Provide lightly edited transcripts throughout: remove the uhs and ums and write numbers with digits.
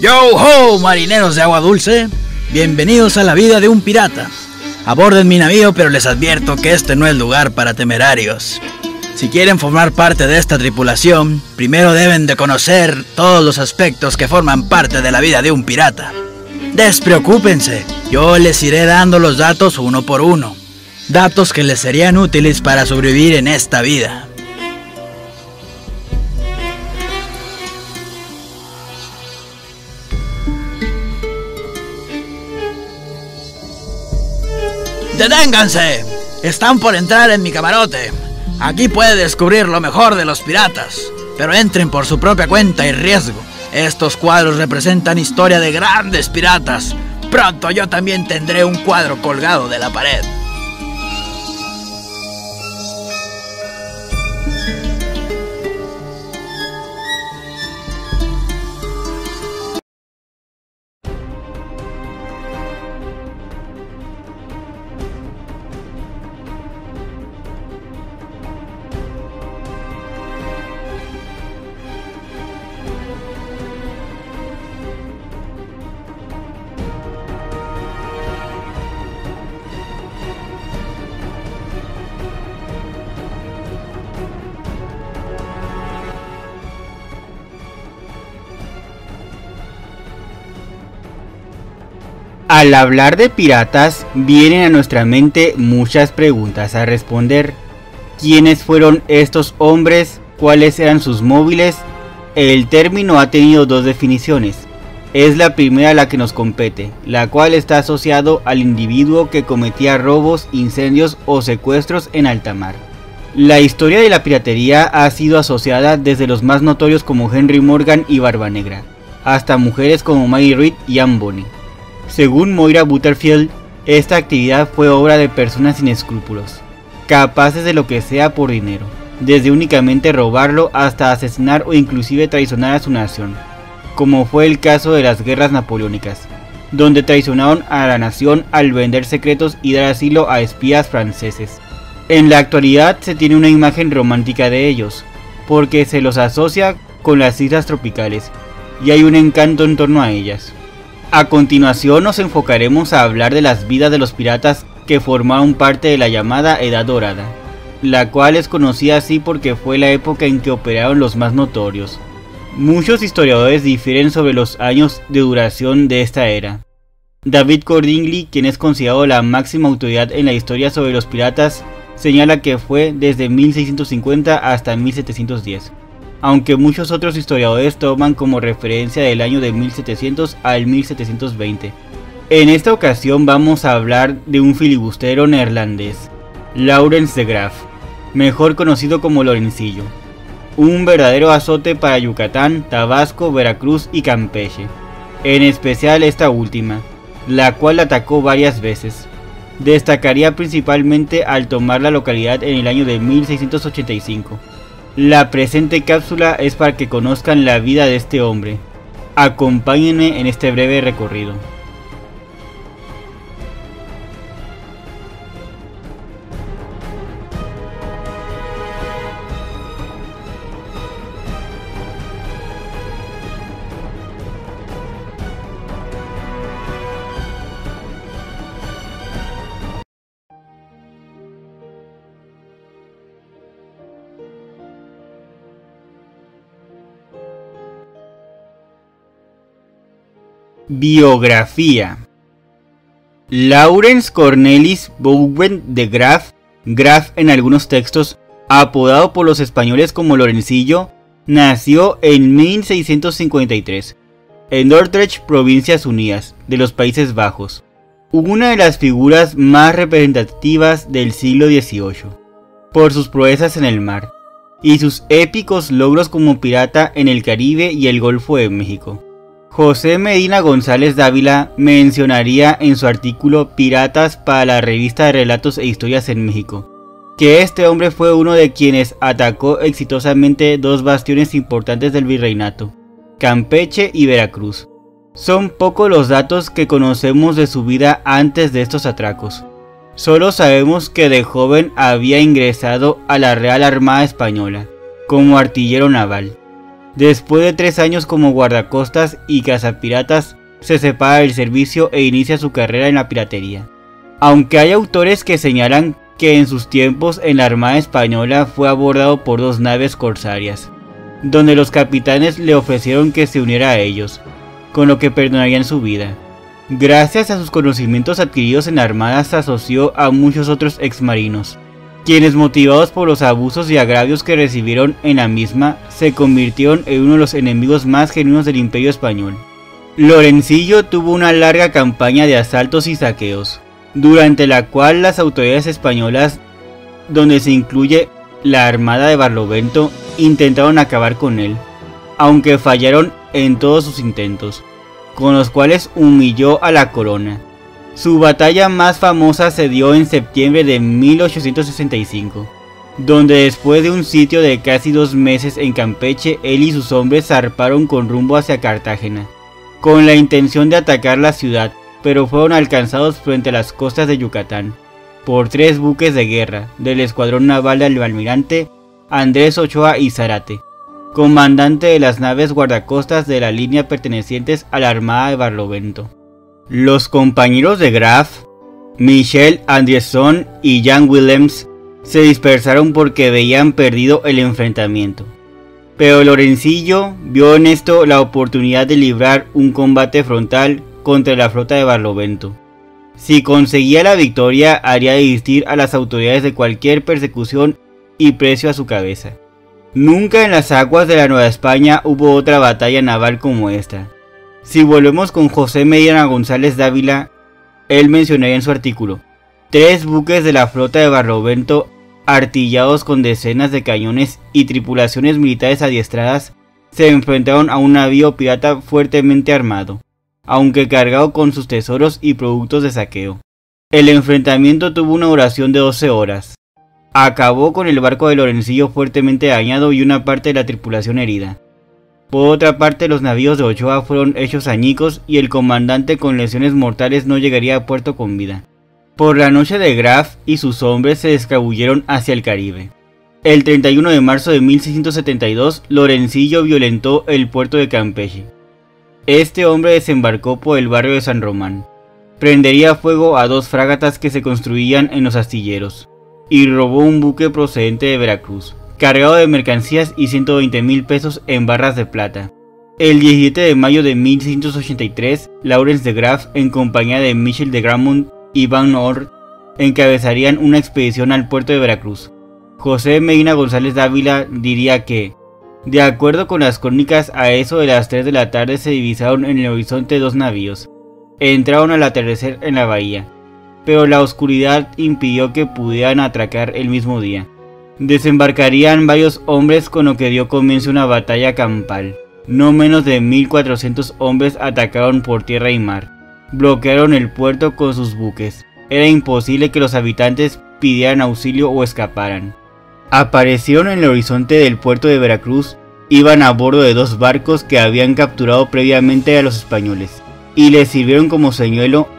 Yo ho, marineros de agua dulce, bienvenidos a la vida de un pirata. Aborden mi navío, pero les advierto que este no es lugar para temerarios. Si quieren formar parte de esta tripulación, primero deben de conocer todos los aspectos que forman parte de la vida de un pirata. Despreocúpense, yo les iré dando los datos uno por uno. Datos que les serían útiles para sobrevivir en esta vida. ¡Deténganse! Están por entrar en mi camarote. Aquí puede descubrir lo mejor de los piratas, pero entren por su propia cuenta y riesgo. Estos cuadros representan historia de grandes piratas. Pronto yo también tendré un cuadro colgado de la pared. Al hablar de piratas, vienen a nuestra mente muchas preguntas a responder. ¿Quiénes fueron estos hombres? ¿Cuáles eran sus móviles? El término ha tenido dos definiciones. Es la primera la que nos compete, la cual está asociado al individuo que cometía robos, incendios o secuestros en alta mar. La historia de la piratería ha sido asociada desde los más notorios como Henry Morgan y Barba Negra, hasta mujeres como Maggie Reed y Anne Bonny. Según Moira Butterfield, esta actividad fue obra de personas sin escrúpulos, capaces de lo que sea por dinero, desde únicamente robarlo hasta asesinar o inclusive traicionar a su nación, como fue el caso de las guerras napoleónicas, donde traicionaron a la nación al vender secretos y dar asilo a espías franceses. En la actualidad se tiene una imagen romántica de ellos, porque se los asocia con las islas tropicales, y hay un encanto en torno a ellas. A continuación nos enfocaremos a hablar de las vidas de los piratas que formaron parte de la llamada Edad Dorada, la cual es conocida así porque fue la época en que operaron los más notorios. Muchos historiadores difieren sobre los años de duración de esta era. David Cordingly, quien es considerado la máxima autoridad en la historia sobre los piratas, señala que fue desde 1650 hasta 1710. Aunque muchos otros historiadores toman como referencia del año de 1700 al 1720. En esta ocasión vamos a hablar de un filibustero neerlandés, Laurens de Graaf, mejor conocido como Lorencillo. Un verdadero azote para Yucatán, Tabasco, Veracruz y Campeche, en especial esta última, la cual atacó varias veces. Destacaría principalmente al tomar la localidad en el año de 1685. La presente cápsula es para que conozcan la vida de este hombre. Acompáñenme en este breve recorrido. Biografía. Laurens Cornelis Bouwen de Graaf, Graaf en algunos textos, apodado por los españoles como Lorencillo, nació en 1653, en Dordrecht, Provincias Unidas, de los Países Bajos, una de las figuras más representativas del siglo XVIII, por sus proezas en el mar, y sus épicos logros como pirata en el Caribe y el Golfo de México. José Medina González Dávila mencionaría en su artículo Piratas para la revista de Relatos e Historias en México, que este hombre fue uno de quienes atacó exitosamente dos bastiones importantes del virreinato, Campeche y Veracruz. Son pocos los datos que conocemos de su vida antes de estos atracos. Solo sabemos que de joven había ingresado a la Real Armada Española, como artillero naval. Después de 3 años como guardacostas y cazapiratas, se separa del servicio e inicia su carrera en la piratería. Aunque hay autores que señalan que en sus tiempos en la Armada Española fue abordado por 2 naves corsarias, donde los capitanes le ofrecieron que se uniera a ellos, con lo que perdonarían su vida. Gracias a sus conocimientos adquiridos en la Armada se asoció a muchos otros exmarinos, quienes motivados por los abusos y agravios que recibieron en la misma, se convirtieron en uno de los enemigos más genuinos del Imperio Español. Lorencillo tuvo una larga campaña de asaltos y saqueos, durante la cual las autoridades españolas, donde se incluye la Armada de Barlovento, intentaron acabar con él, aunque fallaron en todos sus intentos, con los cuales humilló a la corona. Su batalla más famosa se dio en septiembre de 1865, donde después de un sitio de casi 2 meses en Campeche, él y sus hombres zarparon con rumbo hacia Cartagena, con la intención de atacar la ciudad, pero fueron alcanzados frente a las costas de Yucatán por 3 buques de guerra del escuadrón naval del almirante Andrés Ochoa y Zárate, comandante de las naves guardacostas de la línea pertenecientes a la Armada de Barlovento. Los compañeros de Graf, Michel Andrieson y Jan Willems, se dispersaron porque veían perdido el enfrentamiento. Pero Lorencillo vio en esto la oportunidad de librar un combate frontal contra la flota de Barlovento. Si conseguía la victoria, haría desistir a las autoridades de cualquier persecución y precio a su cabeza. Nunca en las aguas de la Nueva España hubo otra batalla naval como esta. Si volvemos con José Medina González Dávila, él mencionaría en su artículo: 3 buques de la flota de Barlovento, artillados con decenas de cañones y tripulaciones militares adiestradas, se enfrentaron a un navío pirata fuertemente armado, aunque cargado con sus tesoros y productos de saqueo. El enfrentamiento tuvo una duración de 12 horas. Acabó con el barco de Lorencillo fuertemente dañado y una parte de la tripulación herida. Por otra parte, los navíos de Ochoa fueron hechos añicos y el comandante con lesiones mortales no llegaría a puerto con vida. Por la noche de Graf y sus hombres se escabulleron hacia el Caribe. El 31 de marzo de 1672, Lorencillo violentó el puerto de Campeche. Este hombre desembarcó por el barrio de San Román, prendería fuego a 2 frágatas que se construían en los astilleros, y robó un buque procedente de Veracruz, cargado de mercancías y 120,000 pesos en barras de plata. El 17 de mayo de 1683, Lawrence de Graff, en compañía de Michel de Grammont y Van Ord, encabezarían una expedición al puerto de Veracruz. José Medina González Dávila diría que, de acuerdo con las crónicas, a eso de las 3 de la tarde se divisaron en el horizonte 2 navíos. Entraron al atardecer en la bahía, pero la oscuridad impidió que pudieran atracar el mismo día. Desembarcarían varios hombres, con lo que dio comienzo una batalla campal. No menos de 1400 hombres atacaron por tierra y mar. Bloquearon el puerto con sus buques. Era imposible que los habitantes pidieran auxilio o escaparan. Aparecieron en el horizonte del puerto de Veracruz. Iban a bordo de 2 barcos que habían capturado previamente a los españoles, y les sirvieron como señuelo.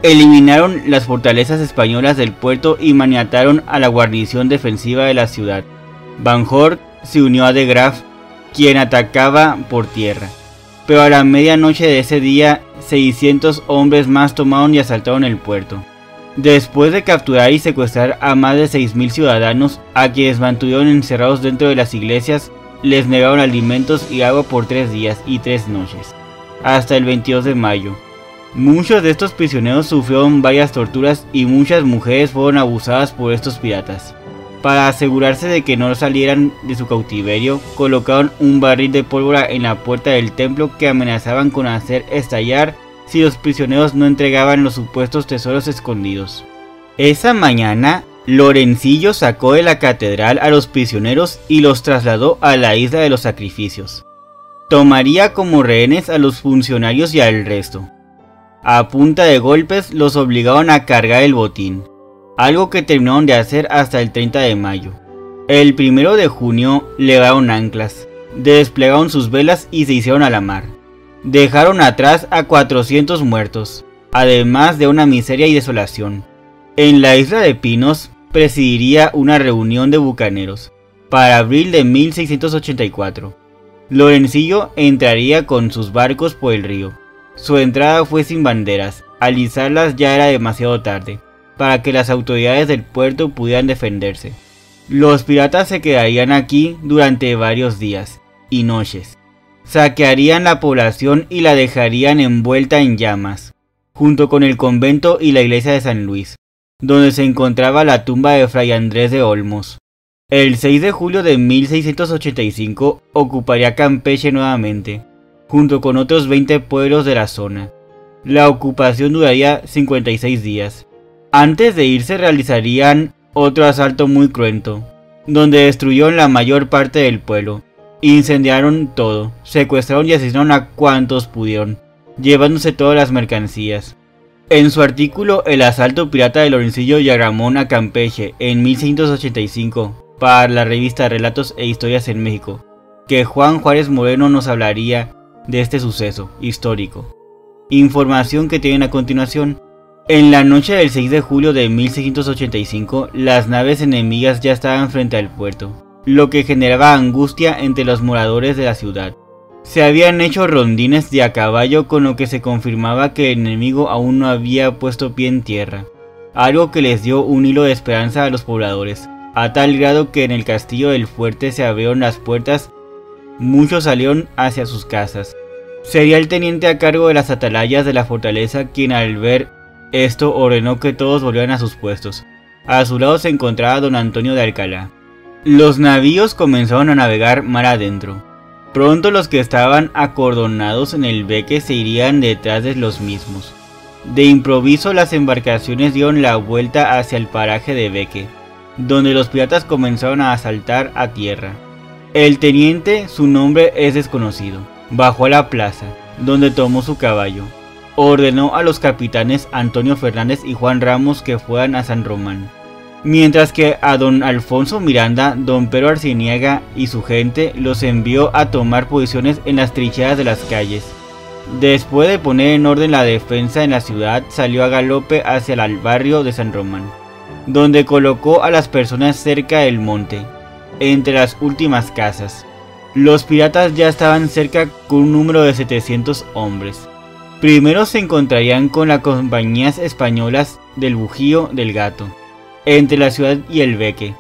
Eliminaron las fortalezas españolas del puerto y maniataron a la guarnición defensiva de la ciudad. Van Hort se unió a de Graff, quien atacaba por tierra. Pero a la medianoche de ese día, 600 hombres más tomaron y asaltaron el puerto. Después de capturar y secuestrar a más de 6,000 ciudadanos, a quienes mantuvieron encerrados dentro de las iglesias, les negaron alimentos y agua por 3 días y 3 noches, hasta el 22 de mayo. Muchos de estos prisioneros sufrieron varias torturas y muchas mujeres fueron abusadas por estos piratas. Para asegurarse de que no salieran de su cautiverio, colocaron un barril de pólvora en la puerta del templo que amenazaban con hacer estallar si los prisioneros no entregaban los supuestos tesoros escondidos. Esa mañana, Lorencillo sacó de la catedral a los prisioneros y los trasladó a la isla de los sacrificios. Tomaría como rehenes a los funcionarios y al resto. A punta de golpes los obligaron a cargar el botín, algo que terminaron de hacer hasta el 30 de mayo. El 1 de junio levaron anclas, desplegaron sus velas y se hicieron a la mar. Dejaron atrás a 400 muertos, además de una miseria y desolación. En la isla de Pinos presidiría una reunión de bucaneros, para abril de 1684. Lorencillo entraría con sus barcos por el río. Su entrada fue sin banderas, al izarlas ya era demasiado tarde, para que las autoridades del puerto pudieran defenderse. Los piratas se quedarían aquí durante varios días y noches. Saquearían la población y la dejarían envuelta en llamas, junto con el convento y la iglesia de San Luis, donde se encontraba la tumba de Fray Andrés de Olmos. El 6 de julio de 1685 ocuparía Campeche nuevamente, junto con otros 20 pueblos de la zona. La ocupación duraría 56 días. Antes de irse realizarían otro asalto muy cruento, donde destruyeron la mayor parte del pueblo, incendiaron todo, secuestraron y asesinaron a cuantos pudieron, llevándose todas las mercancías. En su artículo El asalto pirata de Lorencillo y Agramón a Campeche en 1685, para la revista Relatos e Historias en México, que Juan Juárez Moreno nos hablaría de este suceso histórico. Información que tienen a continuación. En la noche del 6 de julio de 1685, las naves enemigas ya estaban frente al puerto, lo que generaba angustia entre los moradores de la ciudad. Se habían hecho rondines de a caballo, con lo que se confirmaba que el enemigo aún no había puesto pie en tierra, algo que les dio un hilo de esperanza a los pobladores, a tal grado que en el castillo del fuerte se abrieron las puertas, muchos salieron hacia sus casas. Sería el teniente a cargo de las atalayas de la fortaleza quien, al ver esto, ordenó que todos volvieran a sus puestos. A su lado se encontraba don Antonio de Alcalá. Los navíos comenzaron a navegar mar adentro. Pronto los que estaban acordonados en el beque se irían detrás de los mismos. De improviso las embarcaciones dieron la vuelta hacia el paraje de Beque, donde los piratas comenzaron a asaltar a tierra. El teniente, su nombre es desconocido, bajó a la plaza, donde tomó su caballo. Ordenó a los capitanes Antonio Fernández y Juan Ramos que fueran a San Román, mientras que a don Alfonso Miranda, don Pedro Arciniega y su gente los envió a tomar posiciones en las trincheras de las calles. Después de poner en orden la defensa en la ciudad, salió a galope hacia el barrio de San Román, donde colocó a las personas cerca del monte, entre las últimas casas. Los piratas ya estaban cerca con un número de 700 hombres. Primero se encontrarían con las compañías españolas del Bujío del Gato, entre la ciudad y el beque.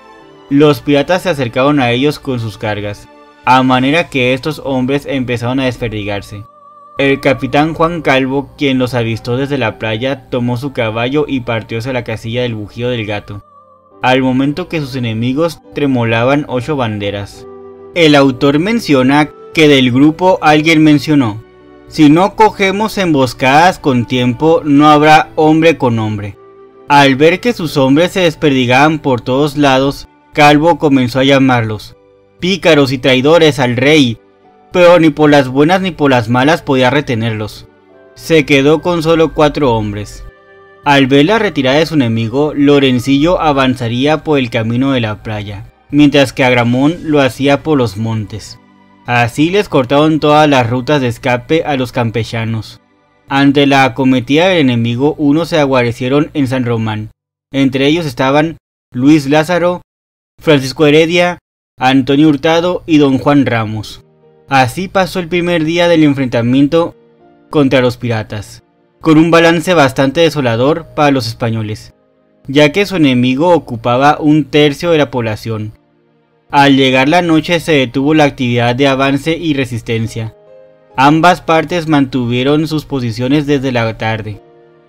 Los piratas se acercaron a ellos con sus cargas, a manera que estos hombres empezaron a desperdigarse. El capitán Juan Calvo, quien los avistó desde la playa, tomó su caballo y partió hacia la casilla del Bujío del Gato, al momento que sus enemigos tremolaban 8 banderas. El autor menciona que del grupo alguien mencionó: si no cogemos emboscadas con tiempo, no habrá hombre con hombre. Al ver que sus hombres se desperdigaban por todos lados, Calvo comenzó a llamarlos pícaros y traidores al rey, pero ni por las buenas ni por las malas podía retenerlos. Se quedó con solo 4 hombres. Al ver la retirada de su enemigo, Lorencillo avanzaría por el camino de la playa, mientras que Agramón lo hacía por los montes. Así les cortaron todas las rutas de escape a los campechanos. Ante la acometida del enemigo, unos se aguarecieron en San Román. Entre ellos estaban Luis Lázaro, Francisco Heredia, Antonio Hurtado y don Juan Ramos. Así pasó el primer día del enfrentamiento contra los piratas, con un balance bastante desolador para los españoles, ya que su enemigo ocupaba 1/3 de la población. Al llegar la noche se detuvo la actividad de avance y resistencia. Ambas partes mantuvieron sus posiciones desde la tarde.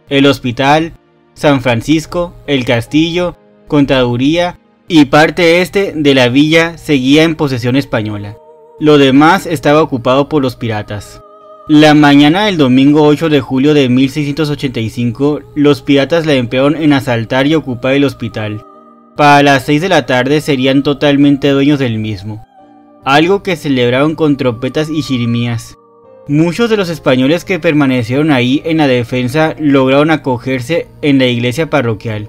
El hospital, San Francisco, el castillo, Contaduría y parte este de la villa seguía en posesión española. Lo demás estaba ocupado por los piratas. La mañana del domingo 8 de julio de 1685, los piratas la emplearon en asaltar y ocupar el hospital. Para las 6 de la tarde serían totalmente dueños del mismo, algo que celebraron con trompetas y chirimías. Muchos de los españoles que permanecieron ahí en la defensa lograron acogerse en la iglesia parroquial.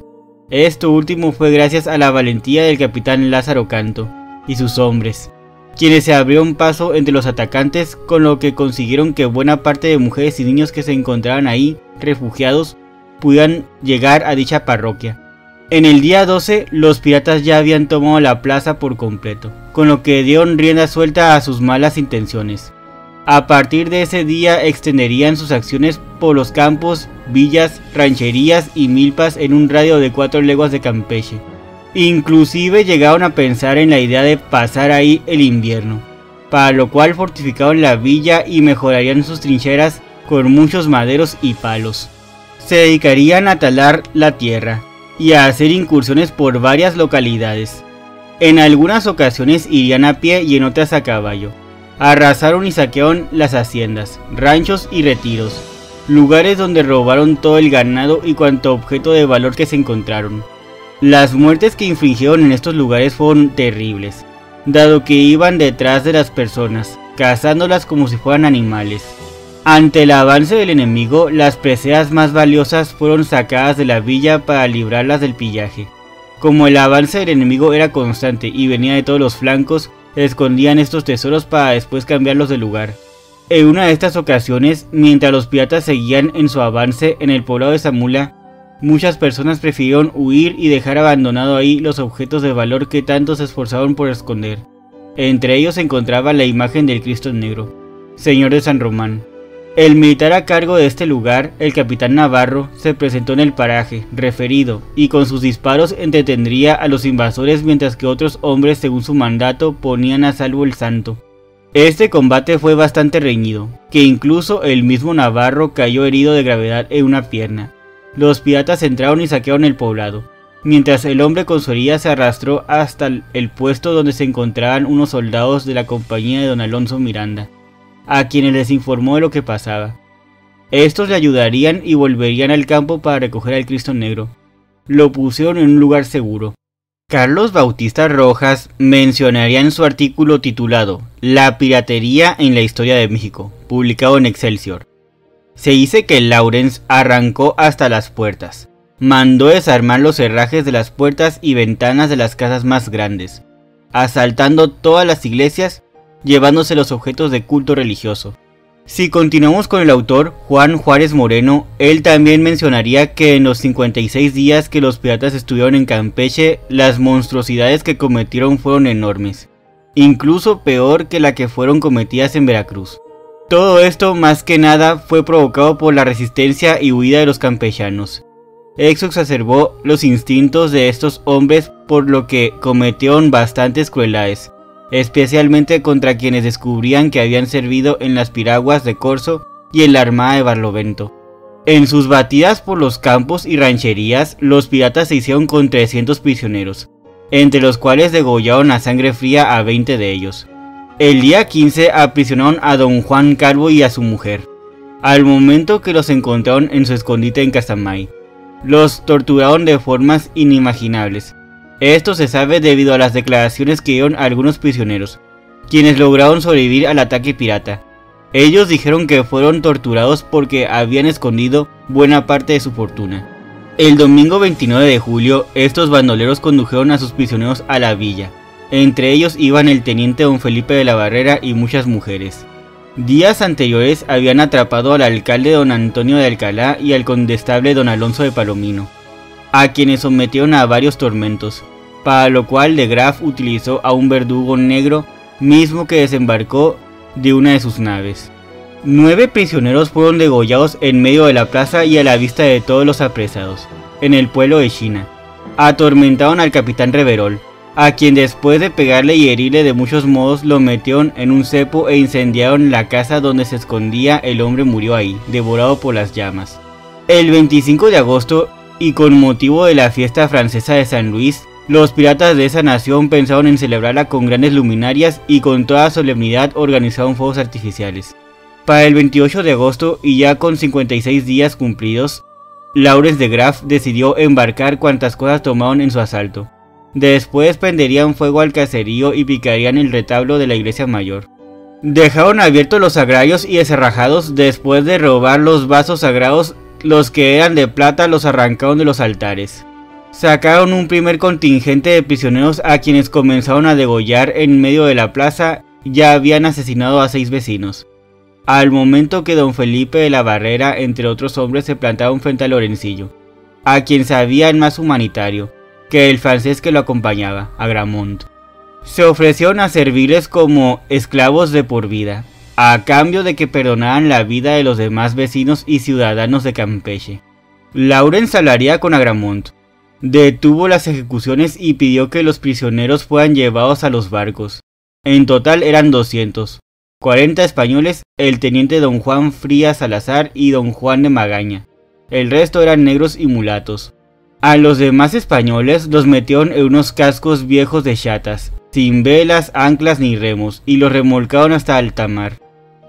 Esto último fue gracias a la valentía del capitán Lázaro Canto y sus hombres, quienes se abrieron paso entre los atacantes, con lo que consiguieron que buena parte de mujeres y niños que se encontraban ahí refugiados pudieran llegar a dicha parroquia. En el día 12, los piratas ya habían tomado la plaza por completo, con lo que dieron rienda suelta a sus malas intenciones. A partir de ese día extenderían sus acciones por los campos, villas, rancherías y milpas en un radio de 4 leguas de Campeche. Inclusive llegaron a pensar en la idea de pasar ahí el invierno, para lo cual fortificaron la villa y mejorarían sus trincheras con muchos maderos y palos. Se dedicarían a talar la tierra y a hacer incursiones por varias localidades. En algunas ocasiones irían a pie y en otras a caballo. Arrasaron y saquearon las haciendas, ranchos y retiros, lugares donde robaron todo el ganado y cuanto objeto de valor que se encontraron. Las muertes que infligieron en estos lugares fueron terribles, dado que iban detrás de las personas, cazándolas como si fueran animales. Ante el avance del enemigo, las preseas más valiosas fueron sacadas de la villa para librarlas del pillaje. Como el avance del enemigo era constante y venía de todos los flancos, escondían estos tesoros para después cambiarlos de lugar. En una de estas ocasiones, mientras los piratas seguían en su avance en el poblado de Zamula, muchas personas prefirieron huir y dejar abandonado ahí los objetos de valor que tanto se esforzaron por esconder. Entre ellos se encontraba la imagen del Cristo Negro, Señor de San Román. El militar a cargo de este lugar, el capitán Navarro, se presentó en el paraje referido y con sus disparos entretendría a los invasores mientras que otros hombres según su mandato ponían a salvo el santo. Este combate fue bastante reñido, que incluso el mismo Navarro cayó herido de gravedad en una pierna. Los piratas entraron y saquearon el poblado, mientras el hombre con su herida se arrastró hasta el puesto donde se encontraban unos soldados de la compañía de don Alonso Miranda, a quienes les informó de lo que pasaba. Estos le ayudarían y volverían al campo para recoger al Cristo Negro. Lo pusieron en un lugar seguro. Carlos Bautista Rojas mencionaría en su artículo titulado La piratería en la historia de México, publicado en Excelsior. Se dice que Lawrence arrancó hasta las puertas. Mandó desarmar los herrajes de las puertas y ventanas de las casas más grandes, asaltando todas las iglesias, llevándose los objetos de culto religioso. Si continuamos con el autor, Juan Juárez Moreno, él también mencionaría que en los 56 días que los piratas estuvieron en Campeche, las monstruosidades que cometieron fueron enormes, incluso peor que la que fueron cometidas en Veracruz. Todo esto más que nada fue provocado por la resistencia y huida de los campechanos. Eso exacerbó los instintos de estos hombres, por lo que cometieron bastantes crueldades, especialmente contra quienes descubrían que habían servido en las piraguas de Corzo y en la armada de Barlovento. En sus batidas por los campos y rancherías, los piratas se hicieron con 300 prisioneros, entre los cuales degollaron a sangre fría a 20 de ellos. El día 15 aprisionaron a don Juan Calvo y a su mujer, al momento que los encontraron en su escondite en Casamay. Los torturaron de formas inimaginables. Esto se sabe debido a las declaraciones que dieron algunos prisioneros, quienes lograron sobrevivir al ataque pirata. Ellos dijeron que fueron torturados porque habían escondido buena parte de su fortuna. El domingo 29 de julio, estos bandoleros condujeron a sus prisioneros a la villa. Entre ellos iban el teniente don Felipe de la Barrera y muchas mujeres. Días anteriores habían atrapado al alcalde don Antonio de Alcalá y al condestable don Alonso de Palomino, a quienes sometieron a varios tormentos, para lo cual de Graff utilizó a un verdugo negro, mismo que desembarcó de una de sus naves. 9 prisioneros fueron degollados en medio de la plaza y a la vista de todos los apresados, en el pueblo de China. Atormentaron al capitán Reverol, a quien después de pegarle y herirle de muchos modos lo metieron en un cepo e incendiaron la casa donde se escondía. El hombre murió ahí, devorado por las llamas. El 25 de agosto, y con motivo de la fiesta francesa de San Luis, los piratas de esa nación pensaron en celebrarla con grandes luminarias y con toda solemnidad organizaron fuegos artificiales. Para el 28 de agosto, y ya con 56 días cumplidos, Lawrence de Graff decidió embarcar cuantas cosas tomaron en su asalto. Después prenderían fuego al caserío y picarían el retablo de la iglesia mayor. Dejaron abiertos los sagrarios y deserrajados. Después de robar los vasos sagrados, los que eran de plata los arrancaron de los altares. Sacaron un primer contingente de prisioneros a quienes comenzaron a degollar en medio de la plaza. Ya habían asesinado a 6 vecinos. Al momento que don Felipe de la Barrera, entre otros hombres, se plantaron frente a Lorencillo, a quien sabían más humanitario, que el francés que lo acompañaba, Agramont. Se ofrecieron a servirles como esclavos de por vida, a cambio de que perdonaran la vida de los demás vecinos y ciudadanos de Campeche. Lawrence hablaría con Agramont, detuvo las ejecuciones y pidió que los prisioneros fueran llevados a los barcos. En total eran 200, 40 españoles, el teniente don Juan Frías Salazar y don Juan de Magaña. El resto eran negros y mulatos. A los demás españoles los metieron en unos cascos viejos de chatas, sin velas, anclas ni remos, y los remolcaron hasta alta mar.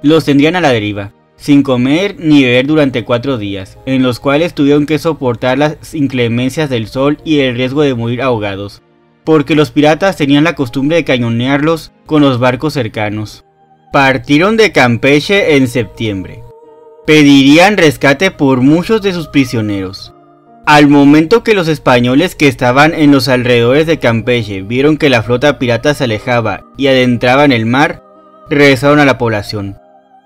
Los tendrían a la deriva, sin comer ni beber durante 4 días, en los cuales tuvieron que soportar las inclemencias del sol y el riesgo de morir ahogados, porque los piratas tenían la costumbre de cañonearlos con los barcos cercanos. Partieron de Campeche en septiembre. Pedirían rescate por muchos de sus prisioneros. Al momento que los españoles que estaban en los alrededores de Campeche vieron que la flota pirata se alejaba y adentraba en el mar, regresaron a la población,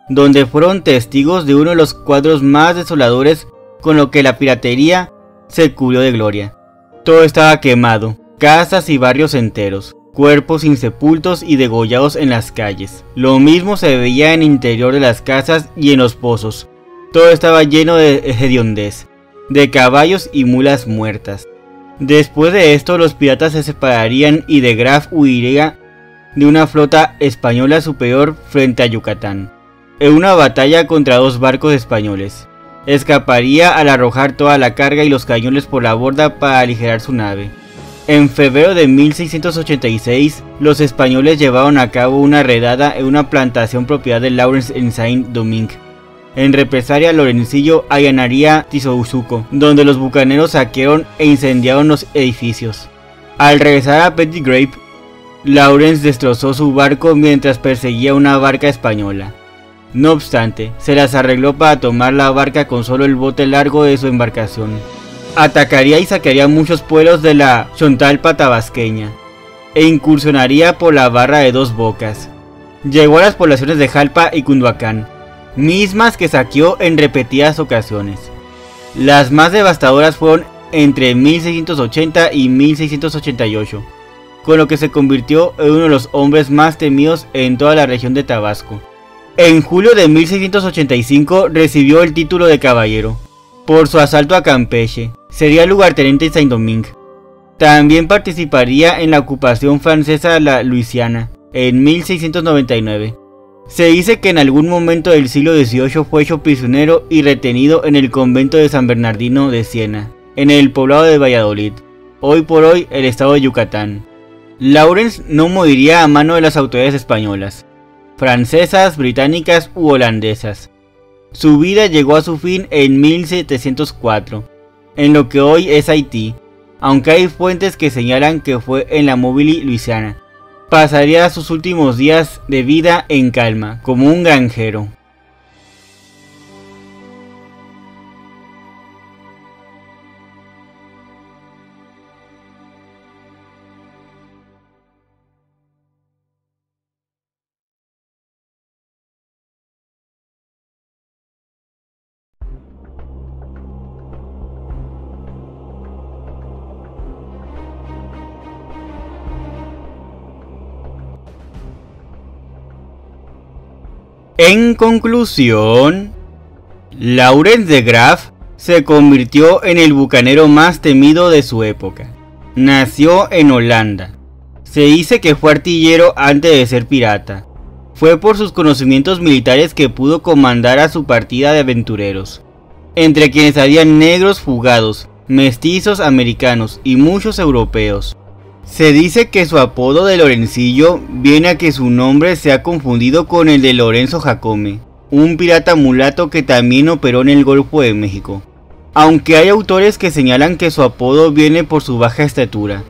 donde fueron testigos de uno de los cuadros más desoladores con lo que la piratería se cubrió de gloria. Todo estaba quemado, casas y barrios enteros, cuerpos insepultos y degollados en las calles. Lo mismo se veía en el interior de las casas y en los pozos. Todo estaba lleno de hediondez, de caballos y mulas muertas. Después de esto los piratas se separarían y de Graf huiría de una flota española superior frente a Yucatán, en una batalla contra 2 barcos españoles. Escaparía al arrojar toda la carga y los cañones por la borda para aligerar su nave. En febrero de 1686, los españoles llevaron a cabo una redada en una plantación propiedad de Lawrence en Saint-Domingue. En represalia, Lorencillo allanaría Tizouzuco, donde los bucaneros saquearon e incendiaron los edificios. Al regresar a Petit Grape, Lawrence destrozó su barco mientras perseguía una barca española. No obstante, se las arregló para tomar la barca con solo el bote largo de su embarcación. Atacaría y saquearía muchos pueblos de la Chontalpa tabasqueña, e incursionaría por la barra de 2 Bocas. Llegó a las poblaciones de Jalpa y Cunduacán, mismas que saqueó en repetidas ocasiones. Las más devastadoras fueron entre 1680 y 1688, con lo que se convirtió en uno de los hombres más temidos en toda la región de Tabasco. En julio de 1685 recibió el título de caballero por su asalto a Campeche. Sería lugarteniente en Saint-Domingue. También participaría en la ocupación francesa de la Luisiana en 1699. Se dice que en algún momento del siglo XVIII fue hecho prisionero y retenido en el convento de San Bernardino de Siena, en el poblado de Valladolid, hoy por hoy el estado de Yucatán. Lawrence no moriría a mano de las autoridades españolas, francesas, británicas u holandesas. Su vida llegó a su fin en 1704, en lo que hoy es Haití, aunque hay fuentes que señalan que fue en la Mobile, Luisiana. Pasaría sus últimos días de vida en calma, como un granjero. En conclusión, Lawrence de Graaf se convirtió en el bucanero más temido de su época. Nació en Holanda. Se dice que fue artillero antes de ser pirata. Fue por sus conocimientos militares que pudo comandar a su partida de aventureros, entre quienes había negros fugados, mestizos americanos y muchos europeos. Se dice que su apodo de Lorencillo viene a que su nombre se ha confundido con el de Lorenzo Jacome, un pirata mulato que también operó en el Golfo de México, aunque hay autores que señalan que su apodo viene por su baja estatura.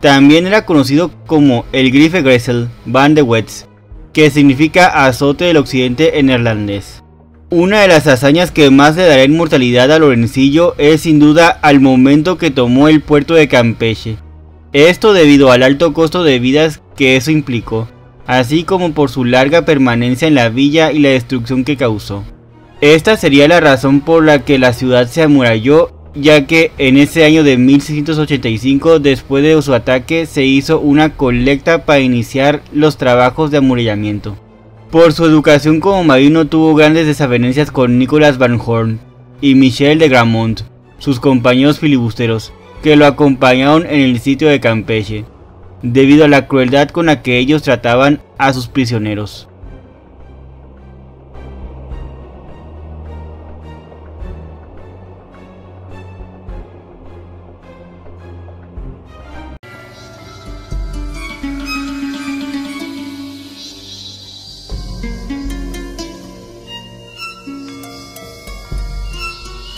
También era conocido como el Grife Gressel van de Wets, que significa azote del occidente en neerlandés. Una de las hazañas que más le dará inmortalidad a Lorencillo es sin duda al momento que tomó el puerto de Campeche. Esto debido al alto costo de vidas que eso implicó, así como por su larga permanencia en la villa y la destrucción que causó. Esta sería la razón por la que la ciudad se amuralló ya que en ese año de 1685, después de su ataque, se hizo una colecta para iniciar los trabajos de amurallamiento. Por su educación como marino tuvo grandes desavenencias con Nicolas Van Horn y Michel de Gramont, sus compañeros filibusteros, que lo acompañaron en el sitio de Campeche, debido a la crueldad con la que ellos trataban a sus prisioneros.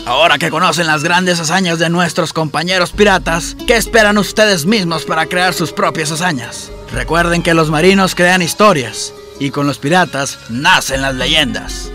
Ahora que conocen las grandes hazañas de nuestros compañeros piratas, ¿qué esperan ustedes mismos para crear sus propias hazañas? Recuerden que los marinos crean historias, y con los piratas nacen las leyendas.